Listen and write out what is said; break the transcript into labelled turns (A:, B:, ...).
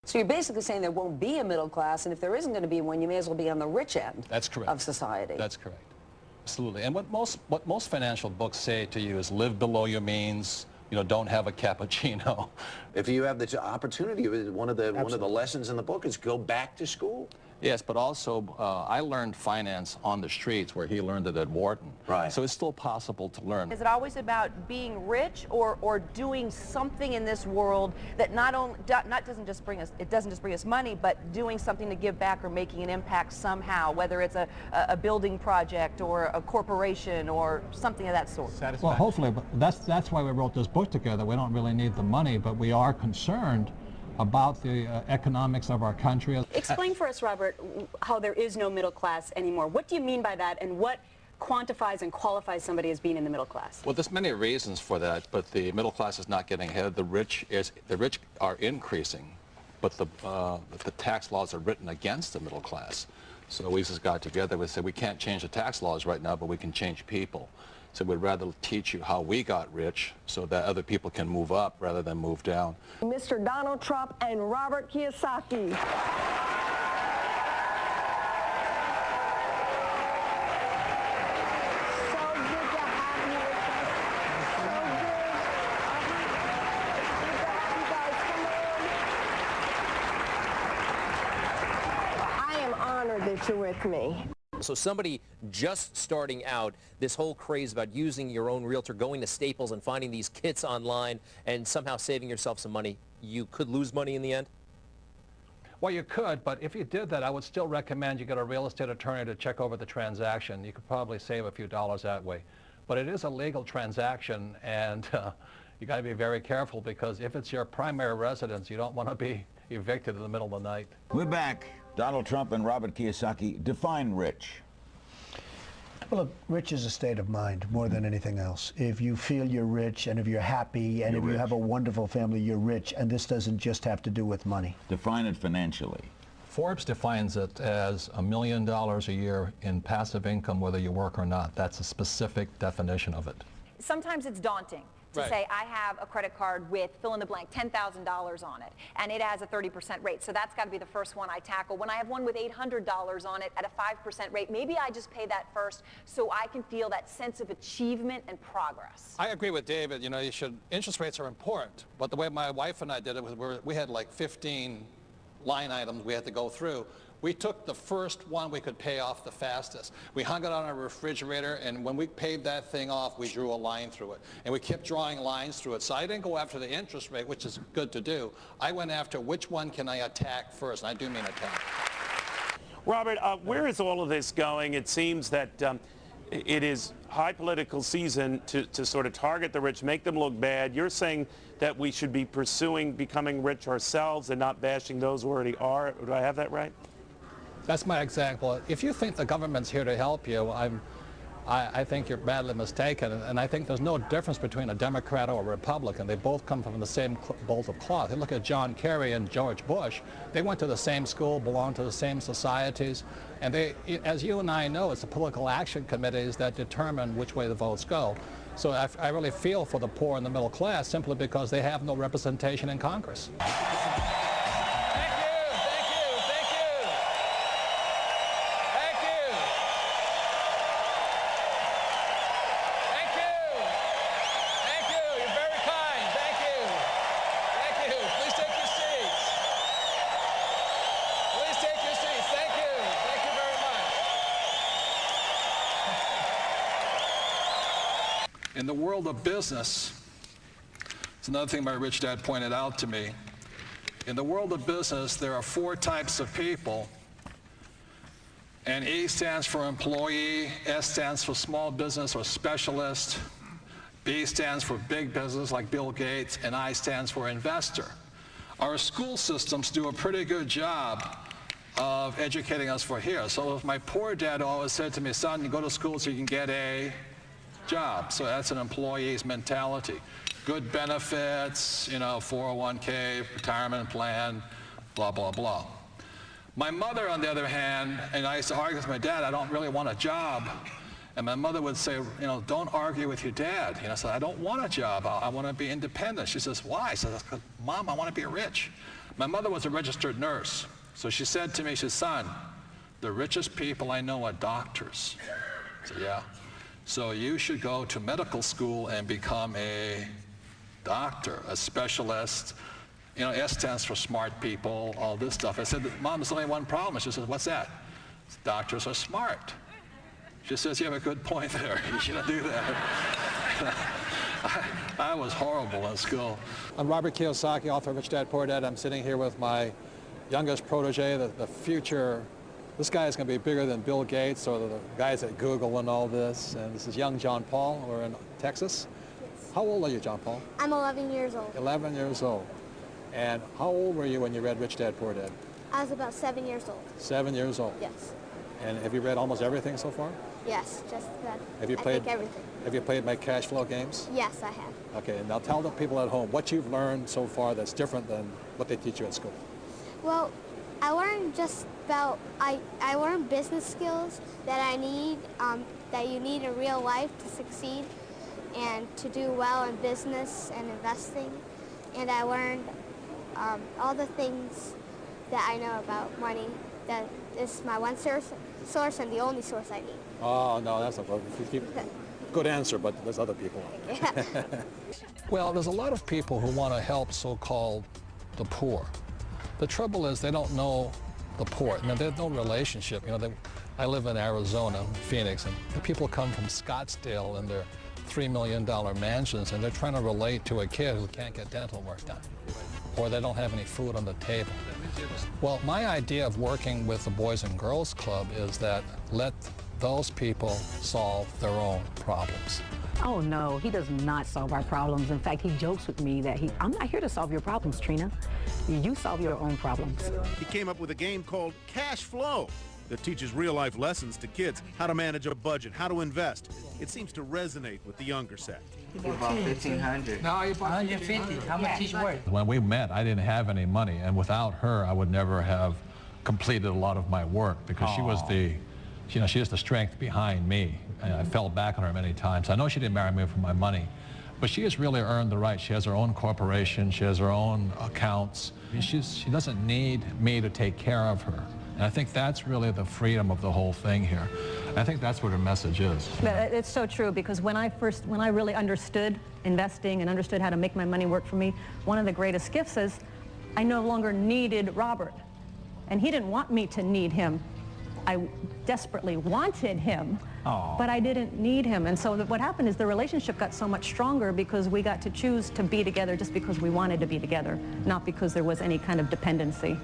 A: So you're basically saying there won't be a middle class, and if there isn't going to be one, you may as well be on the rich end.
B: That's correct.
A: Of society.
B: That's correct. Absolutely. And what most financial books say to you is live below your means. You know, don't have a cappuccino.
C: If you have the opportunity, one of the lessons in the book is go back to school.
B: Yes, but also I learned finance on the streets where he learned it at Wharton.
C: Right.
B: So it's still possible to learn.
D: Is it always about being rich or doing something in this world that doesn't just bring us money, but doing something to give back or making an impact somehow, whether it's a building project or a corporation or something of that sort?
E: Well, hopefully, but that's why we wrote this book together. We don't really need the money, but we are concerned about the economics of our country.
F: Explain for us, Robert, how there is no middle class anymore. What do you mean by that, and what quantifies and qualifies somebody as being in the middle class?
B: Well, there's many reasons for that, but the middle class is not getting ahead. The rich are increasing, but the tax laws are written against the middle class. So we just got together. We said we can't change the tax laws right now, but we can change people. So we'd rather teach you how we got rich so that other people can move up rather than move down.
A: Mr. Donald Trump and Robert Kiyosaki. That you're with me.
G: So somebody just starting out, this whole craze about using your own realtor, going to Staples and finding these kits online and somehow saving yourself some money, you could lose money in the end?
B: Well, you could, but if you did that, I would still recommend you get a real estate attorney to check over the transaction. You could probably save a few dollars that way. But it is a legal transaction, and you got to be very careful, because if it's your primary residence, you don't want to be evicted in the middle of the night.
H: We're back. Donald Trump and Robert Kiyosaki define rich.
I: Well, look, rich is a state of mind more than anything else. If you feel you're rich, and if you're happy, and if you have a wonderful family, you're rich. And this doesn't just have to do with money.
H: Define it financially.
B: Forbes defines it as $1 million a year in passive income, whether you work or not. That's a specific definition of it.
D: Sometimes it's daunting to say, I have a credit card with fill in the blank, $10,000 on it, and it has a 30% rate. So that's got to be the first one I tackle. When I have one with $800 on it at a 5% rate, maybe I just pay that first so I can feel that sense of achievement and progress.
B: I agree with David. You know, interest rates are important, but the way my wife and I did it was we had like 15 line items we had to go through. We took the first one we could pay off the fastest. We hung it on our refrigerator, and when we paid that thing off, we drew a line through it. And we kept drawing lines through it. So I didn't go after the interest rate, which is good to do. I went after which one can I attack first, and I do mean attack.
J: Robert, where is all of this going? It seems that it is high political season to sort of target the rich, make them look bad. You're saying that we should be pursuing becoming rich ourselves and not bashing those who already are. Do I have that right?
B: That's my example. If you think the government's here to help you, I think you're badly mistaken. And I think there's no difference between a Democrat or a Republican. They both come from the same bolt of cloth. You look at John Kerry and George Bush. They went to the same school, belonged to the same societies. And they, as you and I know, it's the political action committees that determine which way the votes go. So I really feel for the poor and the middle class simply because they have no representation in Congress. In the world of business, it's another thing my rich dad pointed out to me. In the world of business, there are 4 types of people, and E stands for employee, S stands for small business or specialist, B stands for big business like Bill Gates, and I stands for investor. Our school systems do a pretty good job of educating us for here. So my poor dad always said to me, son, you go to school so you can get a job. So that's an employee's mentality. Good benefits, you know, 401k, retirement plan, blah, blah, blah. My mother, on the other hand, and I used to argue with my dad, I don't really want a job. And my mother would say, you know, don't argue with your dad. You know, so I don't want a job. I want to be independent. She says, why? I said, Mom, I want to be rich. My mother was a registered nurse, so she said to me, she said, son, the richest people I know are doctors. I said, yeah. So you should go to medical school and become a doctor, a specialist. You know, S stands for smart people, all this stuff. I said, Mom, there's only one problem. She says, what's that? Doctors are smart. She says, you have a good point there. You shouldn't do that. I was horrible in school.
E: I'm Robert Kiyosaki, author of Rich Dad, Poor Dad. I'm sitting here with my youngest protege, the future. This guy is going to be bigger than Bill Gates or the guys at Google and all this. And this is young John Paul. We're in Texas. Yes. How old are you, John Paul?
K: I'm 11 years old.
E: 11 years old. And how old were you when you read Rich Dad, Poor Dad?
K: I was about 7 years old.
E: 7 years old?
K: Yes.
E: And have you read almost everything so far?
K: Yes, just that.
E: Have you
K: I
E: played
K: think everything?
E: Have you played my cash flow games?
K: Yes, I have.
E: Okay, now tell the people at home what you've learned so far that's different than what they teach you at school.
K: Well, I learned just about, I learned business skills that I need, that you need in real life to succeed and to do well in business and investing. And I learned all the things that I know about money. That is my one source and the only source I need.
E: Oh, no, that's not good answer, but there's other people. Well, there's a lot of people who want to help so-called the poor. The trouble is they don't know the poor. You know, there's no relationship. You know, I live in Arizona, Phoenix, and the people come from Scottsdale in their $3 million mansions, and they're trying to relate to a kid who can't get dental work done, or they don't have any food on the table. Well, my idea of working with the Boys and Girls Club is that let those people solve their own problems.
L: Oh, no, he does not solve our problems. In fact, he jokes with me that I'm not here to solve your problems, Trina. You solve your own problems.
M: He came up with a game called Cash Flow that teaches real-life lessons to kids, how to manage a budget, how to invest. It seems to resonate with the younger set.
N: You bought 1,500.
O: No, you bought 150. How much is worth?
E: When we met, I didn't have any money, and without her, I would never have completed a lot of my work because she was she is the strength behind me. And I fell back on her many times. I know she didn't marry me for my money, but she has really earned the right. She has her own corporation. She has her own accounts. I mean, she doesn't need me to take care of her. And I think that's really the freedom of the whole thing here. I think that's what her message is.
L: It's so true, because when I really understood investing and understood how to make my money work for me, one of the greatest gifts is I no longer needed Robert. And he didn't want me to need him. I desperately wanted him, but I didn't need him. And so what happened is the relationship got so much stronger because we got to choose to be together just because we wanted to be together, not because there was any kind of dependency.